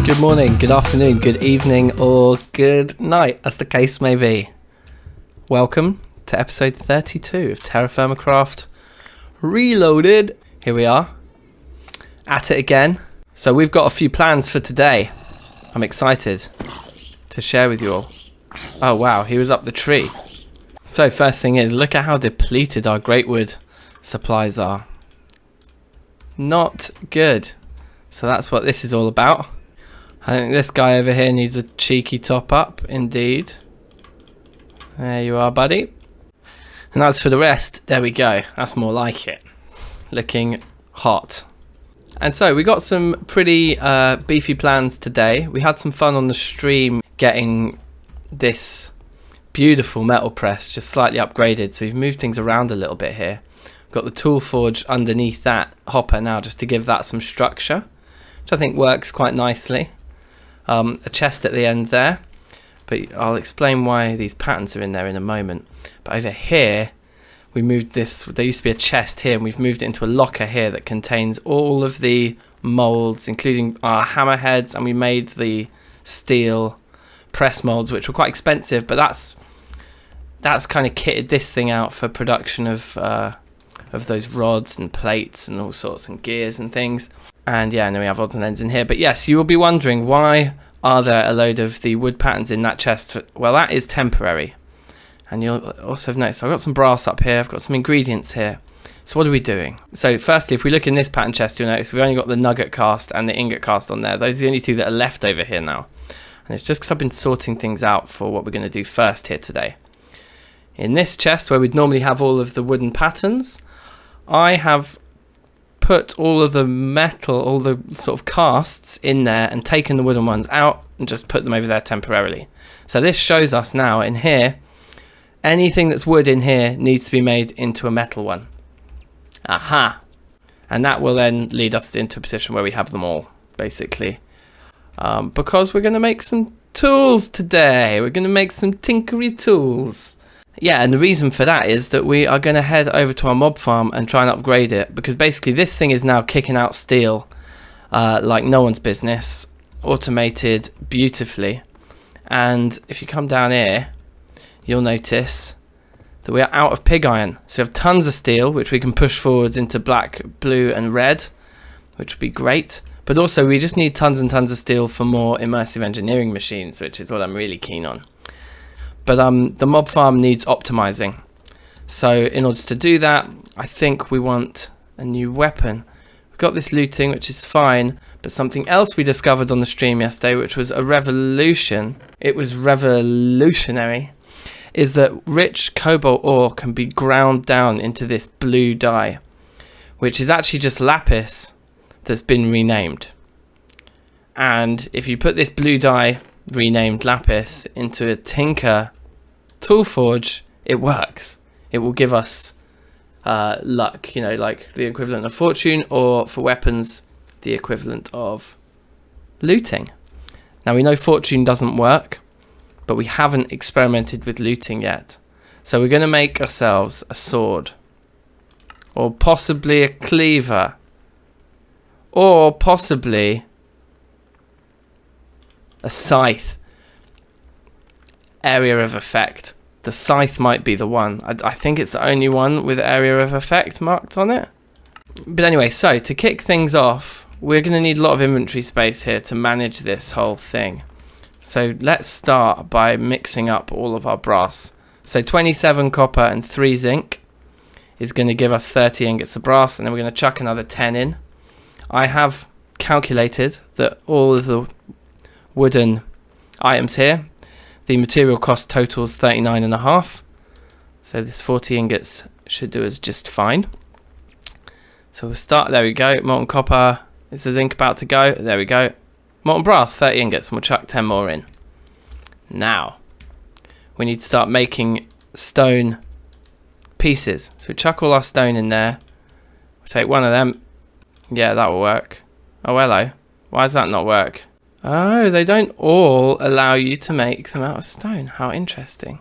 Good morning, good afternoon, good evening, or good night, as the case may be. Welcome to episode 32 of TerraFirmaCraft Reloaded. Here we are, at it again. So we've got a few plans for today. I'm excited to share with you all. Oh wow, he was up the tree. So first thing is, look at how depleted our greatwood supplies are. Not good. So that's what this is all about. I think this guy over here needs a cheeky top up, indeed. There you are, buddy. And as for the rest, there we go. That's more like it. Looking hot. And so we got some pretty beefy plans today. We had some fun on the stream getting this beautiful metal press just slightly upgraded. So we've moved things around a little bit here. We've got the tool forge underneath that hopper now just to give that some structure, which I think works quite nicely. A chest at the end there, but I'll explain why these patterns are in there in a moment. But over here we moved this, there used to be a chest here, and we've moved it into a locker here that contains all of the molds, including our hammerheads, and we made the steel press molds, which were quite expensive, but that's kind of kitted this thing out for production of those rods and plates and all sorts, and gears and things. And yeah, and then we have odds and ends in here. But yes, you will be wondering, why are there a load of the wood patterns in that chest? Well, that is temporary. And you'll also have noticed I've got some brass up here, I've got some ingredients here. So what are we doing? So firstly, if we look in this pattern chest, you'll notice we've only got the nugget cast and the ingot cast on there. Those are the only two that are left over here now. And it's just because I've been sorting things out for what we're going to do first here today. In this chest, where we'd normally have all of the wooden patterns, I have put all of the metal, all the sort of casts in there, and taken the wooden ones out and just put them over there temporarily. So this shows us now in here, anything that's wood in here needs to be made into a metal one. Aha! And that will then lead us into a position where we have them all, basically. Because we're going to make some tools today. We're going to make some tinkery tools. Yeah, and the reason for that is that we are going to head over to our mob farm and try and upgrade it, because basically this thing is now kicking out steel like no one's business, automated beautifully. And if you come down here, you'll notice that we are out of pig iron. So we have tons of steel, which we can push forwards into black, blue and red, which would be great. But also we just need tons and tons of steel for more immersive engineering machines, which is what I'm really keen on. But the mob farm needs optimizing. So in order to do that, I think we want a new weapon. We've got this looting, which is fine, but something else we discovered on the stream yesterday, which was a revolution. It was revolutionary. Is that rich cobalt ore can be ground down into this blue dye, which is actually just lapis that's been renamed. And if you put this blue dye, renamed lapis, into a tinker tool forge, it works. It will give us luck, you know, like the equivalent of fortune, or for weapons, the equivalent of looting. Now we know fortune doesn't work, but we haven't experimented with looting yet. So we're going to make ourselves a sword, or possibly a cleaver, or possibly a scythe. Area of effect. The scythe might be the one. I think it's the only one with area of effect marked on it. But anyway, so to kick things off, we're going to need a lot of inventory space here to manage this whole thing. So let's start by mixing up all of our brass. So 27 copper and 3 zinc is going to give us 30 ingots of brass, and then we're going to chuck another 10 in. I have calculated that all of the wooden items here, the material cost totals 39.5, so this 40 ingots should do us just fine. So we'll start, there we go, molten copper, is the zinc about to go? There we go. Molten brass, 30 ingots, and we'll chuck 10 more in. Now, we need to start making stone pieces. So we chuck all our stone in there, we'll take one of them, yeah, that will work. Oh hello, why does that not work? Oh, they don't all allow you to make them out of stone. How interesting.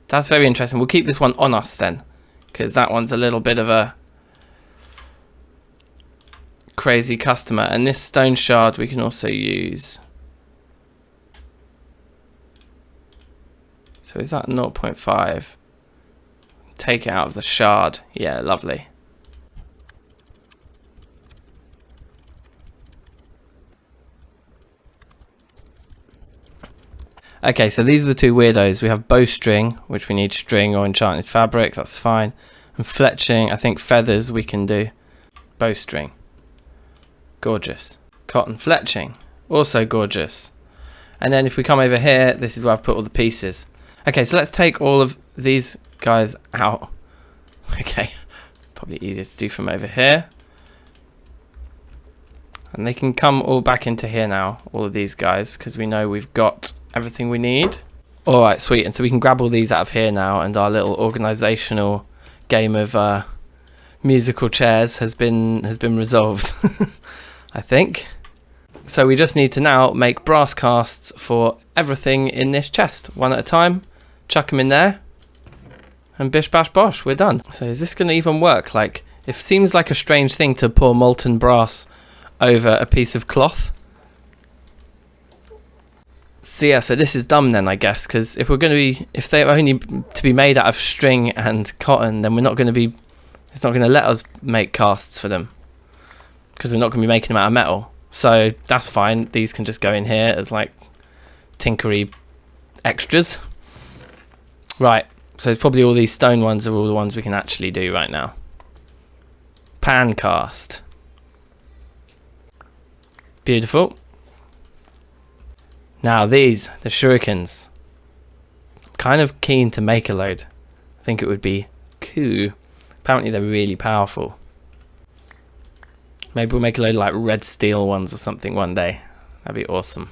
That's very interesting. We'll keep this one on us then, because that one's a little bit of a crazy customer. And this stone shard we can also use. So is that 0.5? Take it out of the shard. Yeah, lovely. Okay, so these are the two weirdos. We have bowstring, which we need string or enchanted fabric, that's fine. And fletching, I think feathers we can do. Bowstring. Gorgeous. Cotton fletching. Also gorgeous. And then if we come over here, this is where I've put all the pieces. Okay, so let's take all of these guys out. Okay, probably easier to do from over here. And they can come all back into here now, all of these guys, because we know we've got everything we need. Alright, sweet. And so we can grab all these out of here now, and our little organisational game of musical chairs has been resolved, I think. So we just need to now make brass casts for everything in this chest, one at a time. Chuck them in there, and bish bash bosh, we're done. So is this going to even work? Like, it seems like a strange thing to pour molten brass over a piece of cloth. So yeah, so this is dumb then, I guess, because if we're going to be, if they're only to be made out of string and cotton, then we're not going to be, it's not going to let us make casts for them, because we're not going to be making them out of metal. So that's fine, these can just go in here as like tinkery extras. Right, so it's probably all these stone ones are all the ones we can actually do right now. Pan cast. Beautiful. Now these, the shurikens. Kind of keen to make a load. I think it would be cool. Apparently they're really powerful. Maybe we'll make a load of like red steel ones or something one day. That'd be awesome.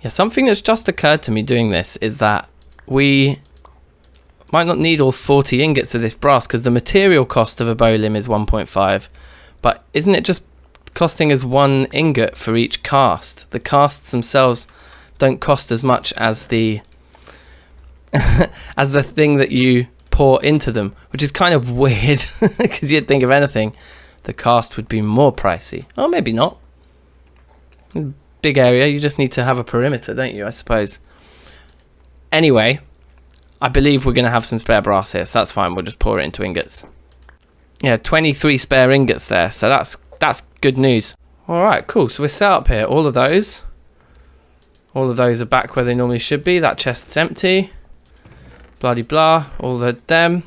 Yeah, something that's just occurred to me doing this is that we might not need all 40 ingots of this brass, because the material cost of a bow limb is 1.5. But isn't it just costing us 1 ingot for each cast? The casts themselves don't cost as much as the as the thing that you pour into them, which is kind of weird, because you'd think of anything, the cast would be more pricey. Oh, maybe not. Big area, you just need to have a perimeter, don't you, I suppose. Anyway, I believe we're going to have some spare brass here, so that's fine. We'll just pour it into ingots. Yeah, 23 spare ingots there, so that's good news. Alright, cool. So we're set up here. All of those are back where they normally should be. That chest's empty. Bloody blah. All of them.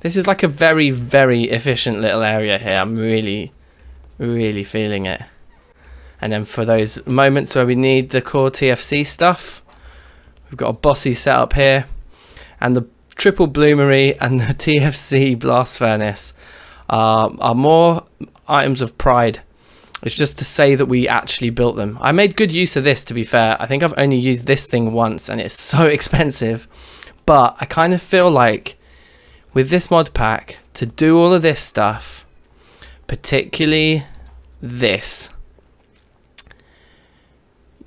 This is like a very, very efficient little area here. I'm really, really feeling it. And then for those moments where we need the core TFC stuff, we've got a bossy setup here. And the triple bloomery and the TFC blast furnace are more items of pride. It's just to say that we actually built them. I made good use of this, to be fair. I think I've only used this thing once and it's so expensive. But I kind of feel like with this mod pack, to do all of this stuff, particularly this,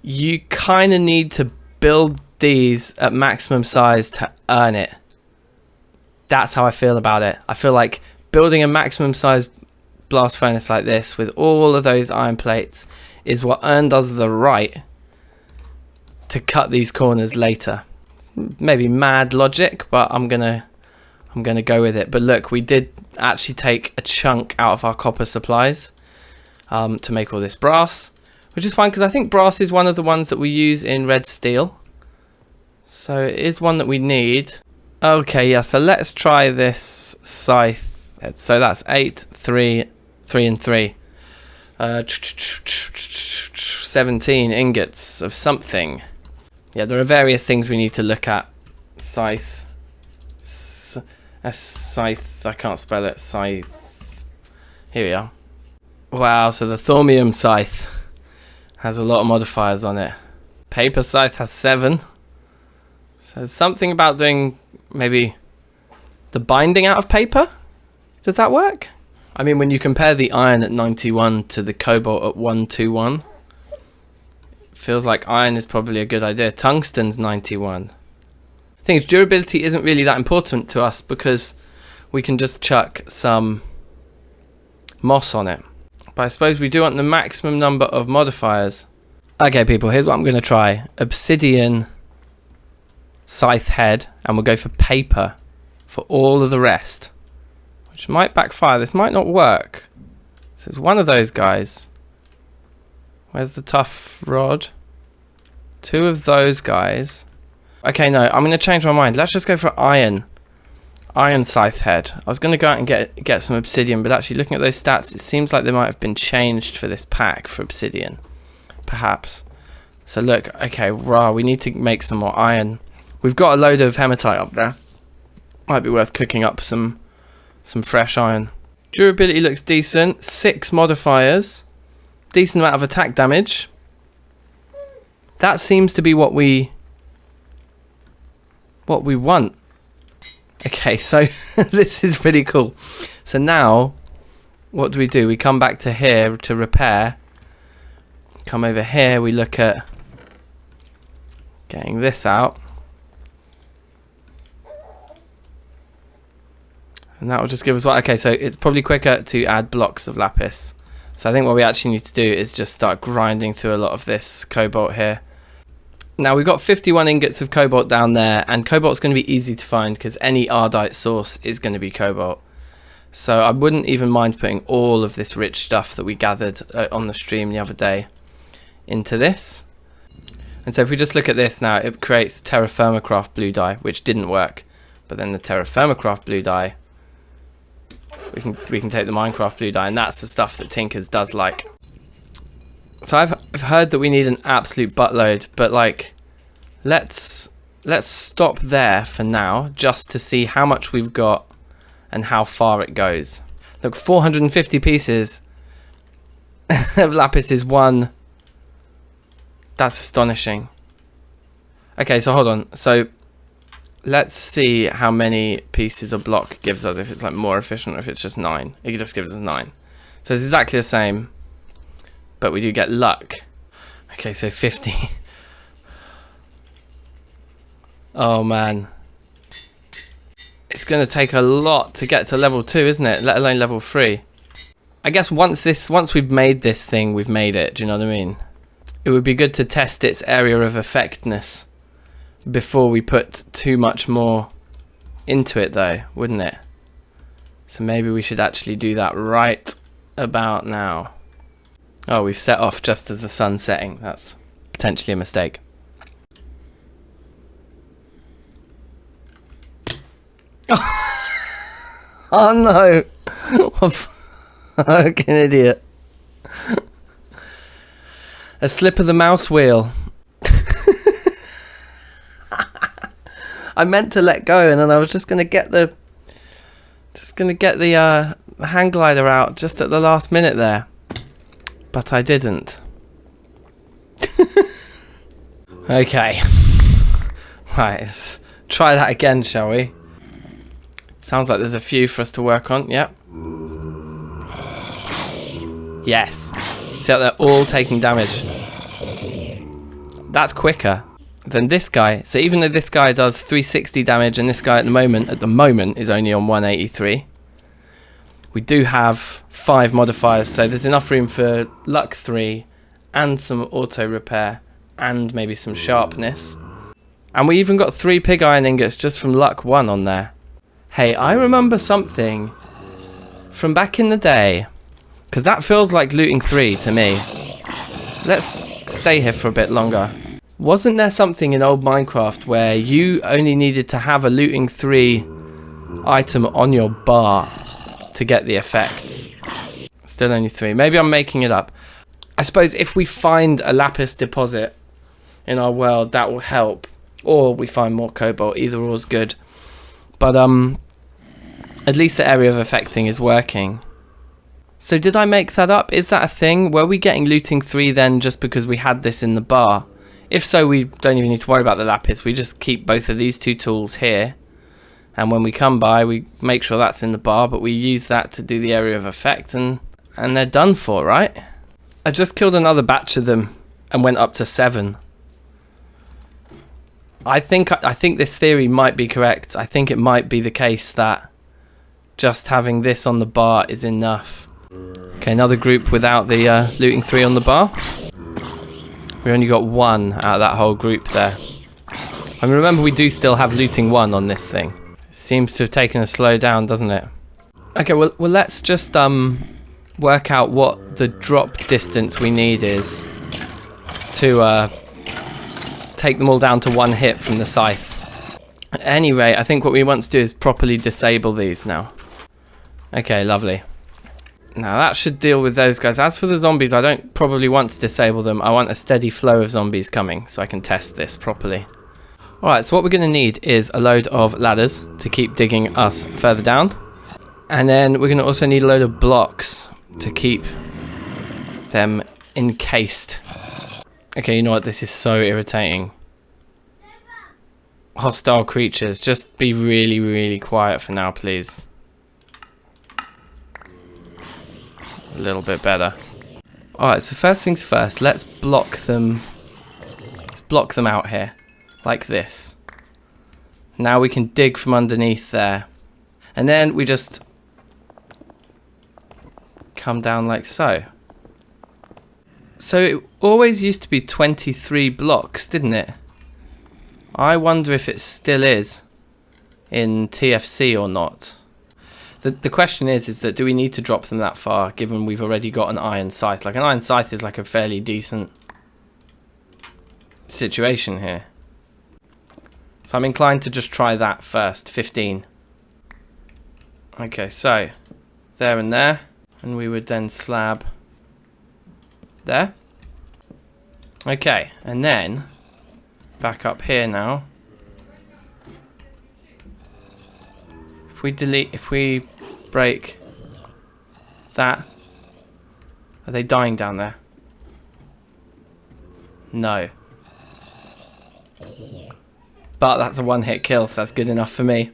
you kind of need to build these at maximum size to earn it. That's how I feel about it. I feel like building a maximum size blast furnace like this with all of those iron plates is what earned us the right to cut these corners later. Maybe mad logic, but I'm gonna go with it. But look, we did actually take a chunk out of our copper supplies to make all this brass, which is fine because I think brass is one of the ones that we use in red steel, so it is one that we need. Okay, yeah, so let's try this scythe. So that's 8, 3, 3 and 3. 17 ingots of something. Yeah, there are various things we need to look at. Scythe. Scythe. I can't spell it. Scythe. Here we are. Wow, so the thormium scythe has a lot of modifiers on it. Paper scythe has 7. So something about doing maybe the binding out of paper. Does that work? I mean, when you compare the iron at 91 to the cobalt at 121, feels like iron is probably a good idea. Tungsten's 91. The thing is, durability isn't really that important to us because we can just chuck some moss on it. But I suppose we do want the maximum number of modifiers. Okay, people, here's what I'm going to try. Obsidian scythe head, and we'll go for paper for all of the rest. Which might backfire. This might not work. So it's one of those guys. Where's the tough rod? Two of those guys. Okay, no, I'm going to change my mind. Let's just go for iron. Iron scythe head. I was going to go out and get some obsidian, but actually looking at those stats, it seems like they might have been changed for this pack for obsidian. Perhaps. So look, okay, rah, we need to make some more iron. We've got a load of hematite up there. Might be worth cooking up some fresh iron. Durability looks decent. 6 modifiers. Decent amount of attack damage. That seems to be what we want. Okay, so this is pretty cool. So now, what do? We come back to here to repair. Come over here, we look at getting this out. And that will just give us what? Okay, so it's probably quicker to add blocks of lapis. So I think what we actually need to do is just start grinding through a lot of this cobalt here. Now we've got 51 ingots of cobalt down there, and cobalt's going to be easy to find because any ardite source is going to be cobalt. So I wouldn't even mind putting all of this rich stuff that we gathered on the stream the other day into this. And so if we just look at this now, it creates TerraFirmaCraft blue dye, which didn't work. But then the TerraFirmaCraft blue dye, we can take the Minecraft blue dye, and that's the stuff that Tinkers does like. So I've heard that we need an absolute buttload, but like, let's stop there for now, just to see how much we've got and how far it goes. Look, 450 pieces of lapis is one. That's astonishing. Okay, so hold on. So let's see how many pieces a block gives us, if it's like more efficient or if it's just 9. It just gives us 9. So it's exactly the same. But we do get luck. Okay, so 50. Oh man. It's going to take a lot to get to level 2, isn't it? Let alone level 3. I guess once we've made this thing, we've made it. Do you know what I mean? It would be good to test its area of effectiveness before we put too much more into it though, wouldn't it? So maybe we should actually do that right about now. Oh, we've set off just as the sun's setting. That's potentially a mistake. Oh no! What a fucking idiot. A slip of the mouse wheel. I meant to let go, and then I was just gonna get the hang glider out just at the last minute there. But I didn't. Okay. Right, let's try that again, shall we? Sounds like there's a few for us to work on. Yep. Yes. See how they're all taking damage. That's quicker than this guy. So even though this guy does 360 damage and this guy at the moment is only on 183. We do have 5 modifiers, so there's enough room for luck 3 and some auto repair and maybe some sharpness. And we even got 3 pig iron ingots just from luck 1 on there. Hey, I remember something from back in the day, because that feels like looting 3 to me. Let's stay here for a bit longer. Wasn't there something in old Minecraft where you only needed to have a looting 3 item on your bar to get the effects? Still only 3. Maybe I'm making it up. I suppose if we find a lapis deposit in our world, that will help. Or we find more cobalt. Either or is good. But at least the area of affecting is working. So did I make that up? Is that a thing? Were we getting looting 3 then just because we had this in the bar? If so, we don't even need to worry about the lapis. We just keep both of these 2 tools here. And when we come by, we make sure that's in the bar, but we use that to do the area of effect, and they're done for, right? I just killed another batch of them and went up to 7. I think this theory might be correct. I think it might be the case that just having this on the bar is enough. Okay, another group without the looting 3 on the bar. We only got 1 out of that whole group there. I mean, remember we do still have looting 1 on this thing. Seems to have taken a slow down, doesn't it? Okay, well let's just work out what the drop distance we need is to take them all down to 1 hit from the Scythe. At any rate, I think what we want to do is properly disable these now. Okay, lovely. Now that should deal with those guys. As for the zombies, I don't probably want to disable them. I want a steady flow of zombies coming so I can test this properly. Alright, so what we're going to need is a load of ladders to keep digging us further down. And then we're going to also need a load of blocks to keep them encased. Okay, you know what? This is so irritating. Hostile creatures, just be really, really quiet for now, please. A little bit better. Alright, so first things first, let's block them. Let's block them out here. Like this. Now we can dig from underneath there. And then we just come down like so. So it always used to be 23 blocks, didn't it? I wonder if it still is in TFC or not. The question is that do we need to drop them that far, given we've already got an iron scythe? Like, an iron scythe is like a fairly decent situation here. So I'm inclined to just try that first, 15. Okay, so there and there, and we would then slab there. Okay, and then back up here now. If we break that, are they dying down there? No. But that's a 1-hit kill, so that's good enough for me.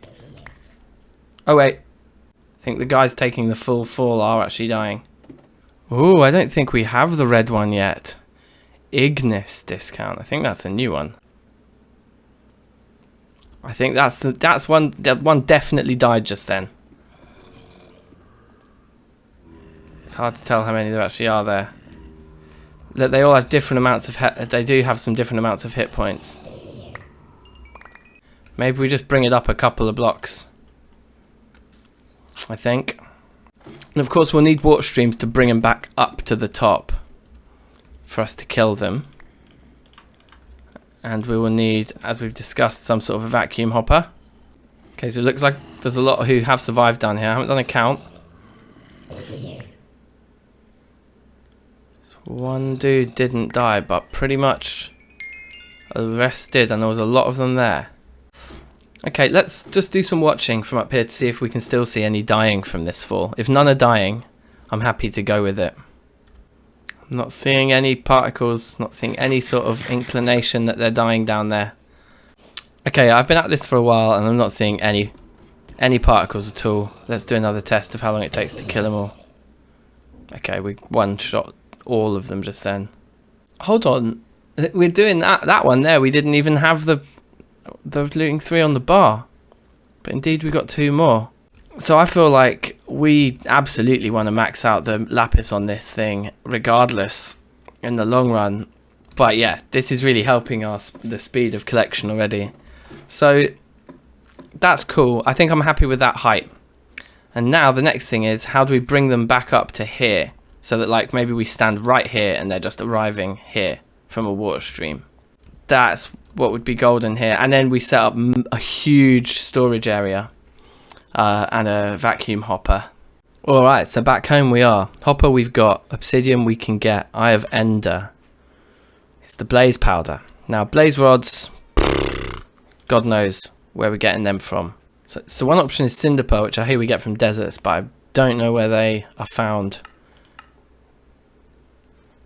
Oh wait, I think the guys taking the full fall are actually dying. Ooh, I don't think we have the red one yet. Ignis discount, I think that's a new one. I think that's one. That one definitely died just then. It's hard to tell how many there actually are there. They all have different amounts of they do have some different amounts of hit points. Maybe we just bring it up a couple of blocks. I think. And of course we'll need water streams to bring them back up to the top for us to kill them. And we will need, as we've discussed, some sort of a vacuum hopper. Okay, so it looks like there's a lot who have survived down here. I haven't done a count. So one dude didn't die, but pretty much the rest did, and there was a lot of them there. Okay, let's just do some watching from up here to see if we can still see any dying from this fall. If none are dying, I'm happy to go with it. I'm not seeing any particles, not seeing any sort of inclination that they're dying down there. Okay, I've been at this for a while and I'm not seeing any particles at all. Let's do another test of how long it takes to kill them all. Okay, we one-shot all of them just then. Hold on, we're doing that one there. We didn't even have the looting 3 on the bar, but indeed we got 2 more. So I feel like we absolutely want to max out the lapis on this thing regardless in the long run. But yeah, this is really helping us the speed of collection already. So that's cool. I think I'm happy with that height. And now the next thing is, how do we bring them back up to here? So that like maybe we stand right here and they're just arriving here from a water stream. That's what would be golden here. And then we set up a huge storage area. And a vacuum hopper. Alright, so back home we are. Hopper we've got. Obsidian we can get. Eye of Ender. It's the blaze powder. Now blaze rods, God knows where we're getting them from. So one option is cinder pearl, which I hear we get from deserts, but I don't know where they are found.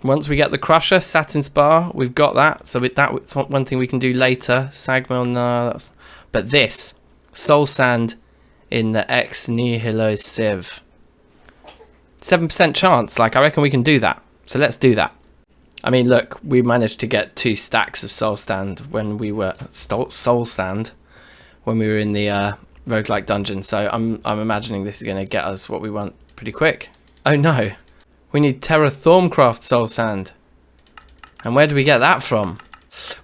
Once we get the crusher, satin spar, we've got that. So that's one thing we can do later. Sagmill, no. But this, soul sand in the ex nihilo sieve. 7% chance, like I reckon we can do that. So let's do that. I mean, look, we managed to get 2 stacks of soul sand when we were when we were in the roguelike dungeon. So I'm imagining this is going to get us what we want pretty quick. Oh no. We need TerraFirmaCraft soul sand. And where do we get that from?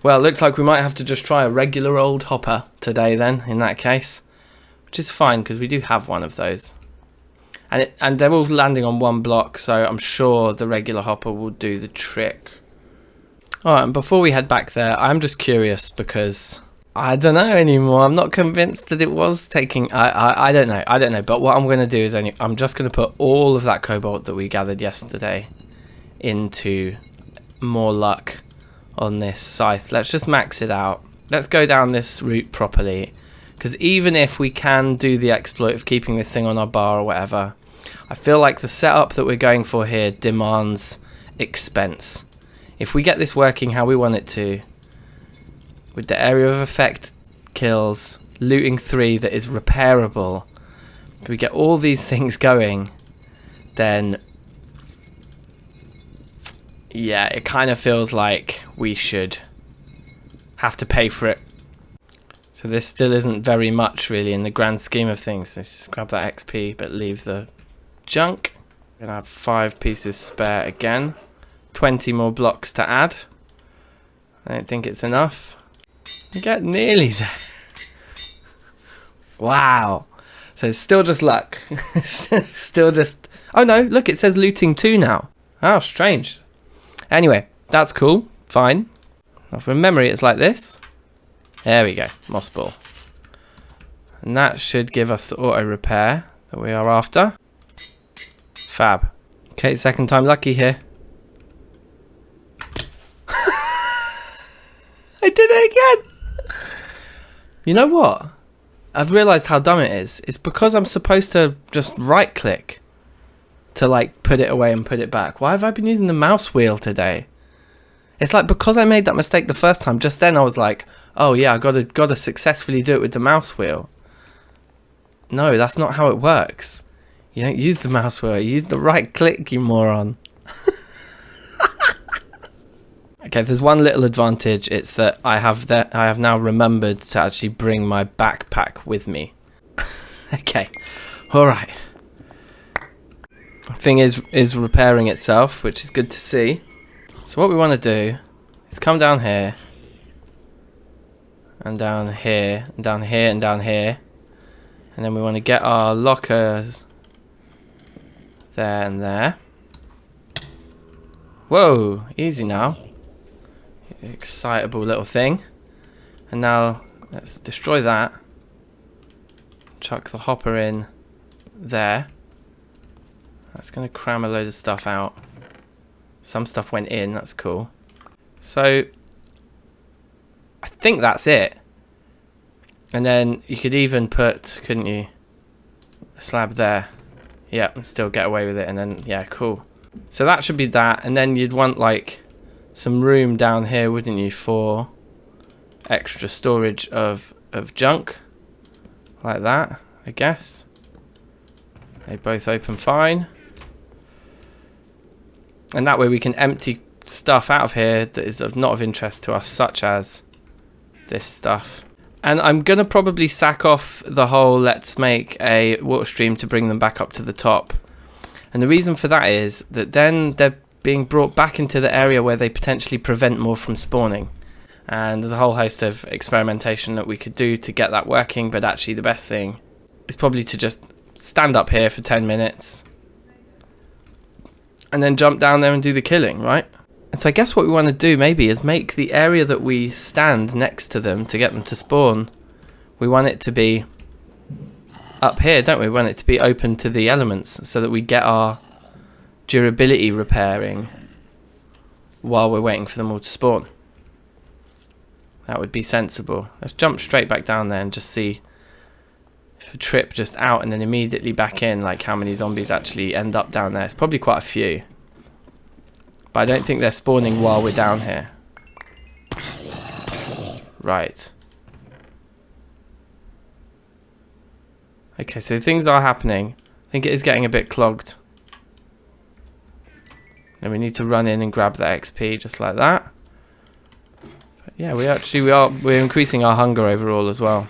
Well, it looks like we might have to just try a regular old hopper today then, in that case. Which is fine, because we do have one of those. And they're all landing on one block, so I'm sure the regular hopper will do the trick. Alright, and before we head back there, I'm just curious because I don't know anymore. I'm not convinced that it was taking... I don't know. But what I'm going to do is I'm just going to put all of that cobalt that we gathered yesterday into more luck on this scythe. Let's just max it out. Let's go down this route properly. Because even if we can do the exploit of keeping this thing on our bar or whatever, I feel like the setup that we're going for here demands expense. If we get this working how we want it to, with the area of effect kills, looting 3 that is repairable, if we get all these things going, then yeah, it kind of feels like we should have to pay for it. So this still isn't very much really in the grand scheme of things. So just grab that XP but leave the junk. We're gonna have 5 pieces spare again. 20 more blocks to add. I don't think it's enough. We get nearly there. Wow. So it's still just luck. Still just... Oh no, look, it says looting 2 now. Oh, strange. Anyway, that's cool. Fine. Now from memory it's like this. There we go. Moss ball. And that should give us the auto repair that we are after. Fab. Okay, second time lucky here. I did it again. You know what? I've realised how dumb it is. It's because I'm supposed to just right click to like put it away and put it back. Why have I been using the mouse wheel today? It's like because I made that mistake the first time, just then I was like, oh yeah, I gotta successfully do it with the mouse wheel. No, that's not how it works. You don't use the mouse wheel, you use the right click, you moron. Okay, if there's one little advantage, it's that I have now remembered to actually bring my backpack with me. Okay, alright. The thing is repairing itself, which is good to see. So what we want to do is come down here, and down here, and down here, and down here. And then we want to get our lockers there and there. Whoa, easy now. Excitable little thing. And now let's destroy that. Chuck the hopper in there. That's going to cram a load of stuff out. Some stuff went in, that's cool. So I think that's it. And then you could even put, couldn't you, a slab there. Yeah, and still get away with it. And then, yeah, cool. So that should be that. And then you'd want like some room down here, wouldn't you, for extra storage of junk. Like that, I guess. They both open fine. And that way we can empty stuff out of here that is not of interest to us, such as this stuff. And I'm going to probably sack off the whole let's make a water stream to bring them back up to the top. And the reason for that is that then they're being brought back into the area where they potentially prevent more from spawning. And there's a whole host of experimentation that we could do to get that working, but actually the best thing is probably to just stand up here for 10 minutes and then jump down there and do the killing, right? And so I guess what we want to do maybe is make the area that we stand next to them to get them to spawn, we want it to be up here, don't we? We want it to be open to the elements so that we get our durability repairing while we're waiting for them all to spawn. That would be sensible. Let's jump straight back down there and just see if a trip just out and then immediately back in, like how many zombies actually end up down there. It's probably quite a few. But I don't think they're spawning while we're down here. Right. Okay, so things are happening. I think it is getting a bit clogged. And we need to run in and grab that XP just like that. But yeah, we're increasing our hunger overall as well.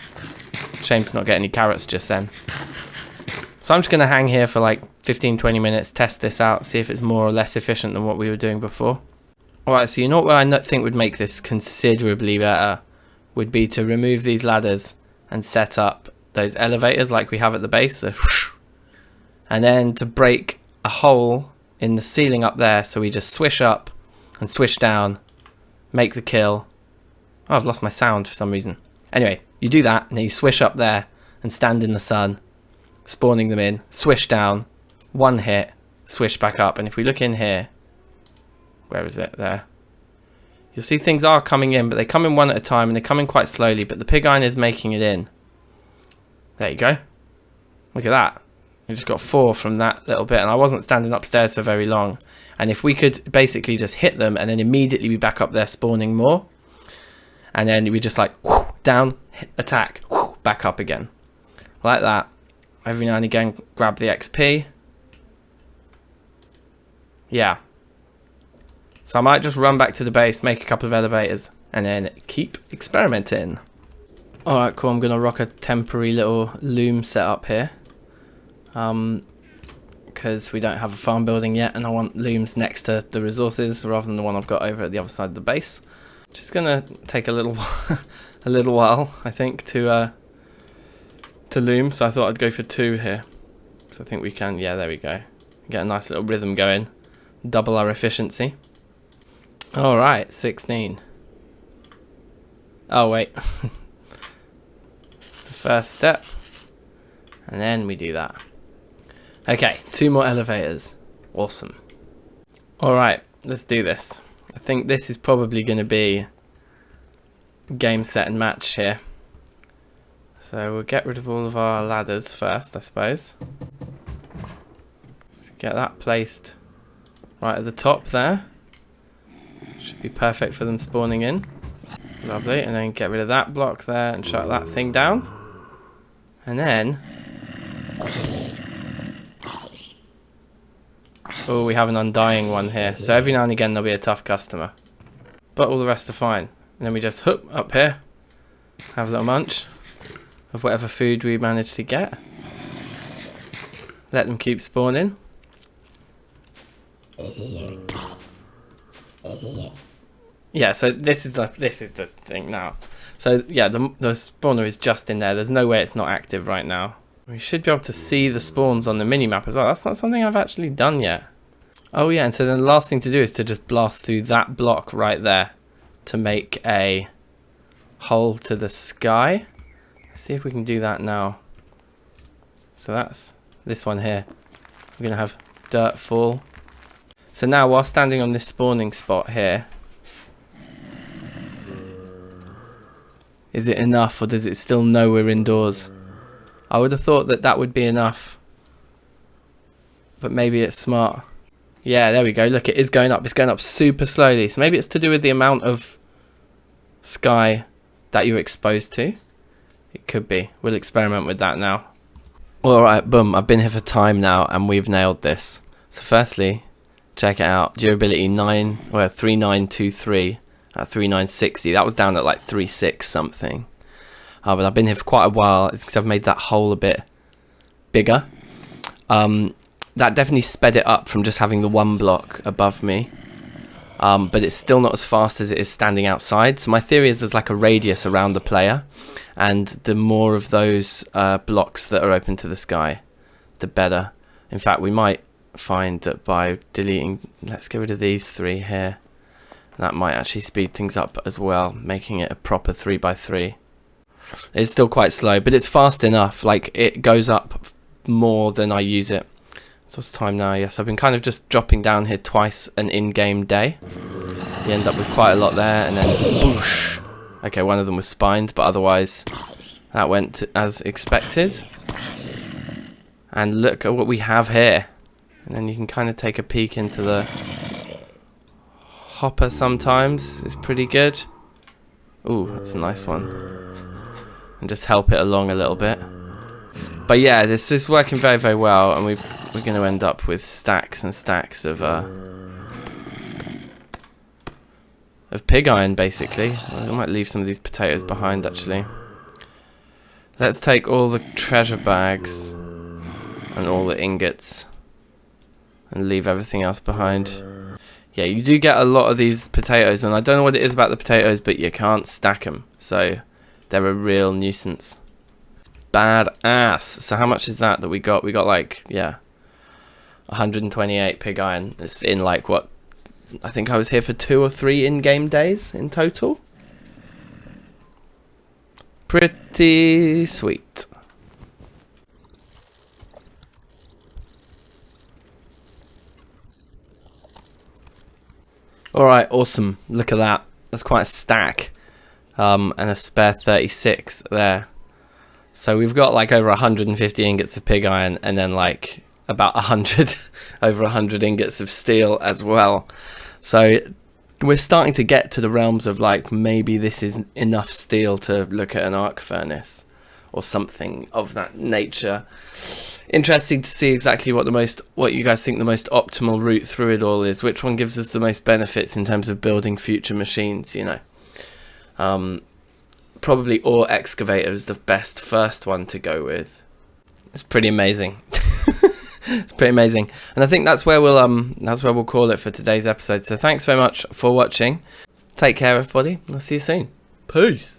Shame to not get any carrots just then. So I'm just going to hang here for like 15-20 minutes, test this out, see if it's more or less efficient than what we were doing before. Alright, so you know what I think would make this considerably better would be to remove these ladders and set up those elevators like we have at the base. So and then to break a hole in the ceiling up there, so we just swish up and swish down, make the kill. Oh, I've lost my sound for some reason. Anyway, you do that, and then you swish up there and stand in the sun, spawning them in, swish down, one hit, swish back up. And if we look in here, where is it? There. You'll see things are coming in, but they come in one at a time, and they come in quite slowly, but the pig iron is making it in. There you go. Look at that. We just got 4 from that little bit, and I wasn't standing upstairs for very long. And if we could basically just hit them and then immediately be back up there spawning more, and then we just like whoosh, down, hit, attack, whoosh, back up again. Like that. Every now and again, grab the XP. Yeah. So I might just run back to the base, make a couple of elevators, and then keep experimenting. Alright, cool. I'm going to rock a temporary little loom setup here. Because we don't have a farm building yet, and I want looms next to the resources rather than the one I've got over at the other side of the base. Just going to take a little a little while, I think, to loom. So I thought I'd go for 2 here. So I think we can, yeah, there we go. Get a nice little rhythm going. Double our efficiency. Alright, 16. Oh, wait. It's the first step. And then we do that. Okay, 2 more elevators. Awesome. Alright, let's do this. I think this is probably going to be game, set and match here. So we'll get rid of all of our ladders first, I suppose. Let's get that placed right at the top there. Should be perfect for them spawning in. Lovely. And then get rid of that block there and shut that thing down. And then... oh, we have an undying one here. So every now and again there'll be a tough customer. But all the rest are fine. And then we just hoop up here. Have a little munch of whatever food we manage to get. Let them keep spawning. Yeah, so this is the thing now. So yeah, the spawner is just in there. There's no way it's not active right now. We should be able to see the spawns on the minimap as well. That's not something I've actually done yet. Oh yeah, and so then the last thing to do is to just blast through that block right there to make a hole to the sky. Let's see if we can do that now. So that's this one here. We're going to have dirt fall. So now while standing on this spawning spot here, is it enough or does it still know we're indoors? I would have thought that that would be enough. But maybe it's smart. Yeah, there we go. Look, it is going up. It's going up super slowly. So maybe it's to do with the amount of sky that you're exposed to. It could be. We'll experiment with that now. Alright, boom. I've been here for time now and we've nailed this. So firstly, check it out. Durability 3923 at 3960. That was down at like 36 something. But I've been here for quite a while. It's because I've made that hole a bit bigger. That definitely sped it up from just having the one block above me. But it's still not as fast as it is standing outside. So my theory is there's like a radius around the player. And the more of those blocks that are open to the sky, the better. In fact, we might find that by deleting... let's get rid of these 3 here. That might actually speed things up as well, making it a proper 3x3. It's still quite slow, but it's fast enough. Like, it goes up more than I use it. So what's the time now? Yes, I've been kind of just dropping down here twice an in-game day. You end up with quite a lot there, and then boosh. Okay, one of them was spined, but otherwise that went as expected. And look at what we have here. And then you can kind of take a peek into the hopper sometimes. It's pretty good. Ooh, that's a nice one. And just help it along a little bit. But yeah, this is working very, very well, and we're going to end up with stacks and stacks of pig iron, basically. I might leave some of these potatoes behind, actually. Let's take all the treasure bags. and all the ingots and leave everything else behind. Yeah, you do get a lot of these potatoes, and I don't know what it is about the potatoes, but you can't stack them, so they're a real nuisance. Badass. So how much is that we got? We got like, yeah, 128 pig iron. It's in like, what, I think I was here for 2 or 3 in-game days in total. Pretty sweet. Alright, awesome. Look at that. That's quite a stack. And a spare 36 there. So we've got like over 150 ingots of pig iron, and then like about 100, over 100 ingots of steel as well. So we're starting to get to the realms of like, maybe this is enough steel to look at an arc furnace or something of that nature. Interesting to see exactly what you guys think the most optimal route through it all is. Which one gives us the most benefits in terms of building future machines, you know. Probably ore excavator is the best first one to go with. It's pretty amazing. It's pretty amazing, and I think that's where we'll call it for today's episode. So thanks very much for watching. Take care, everybody. I'll see you soon. Peace.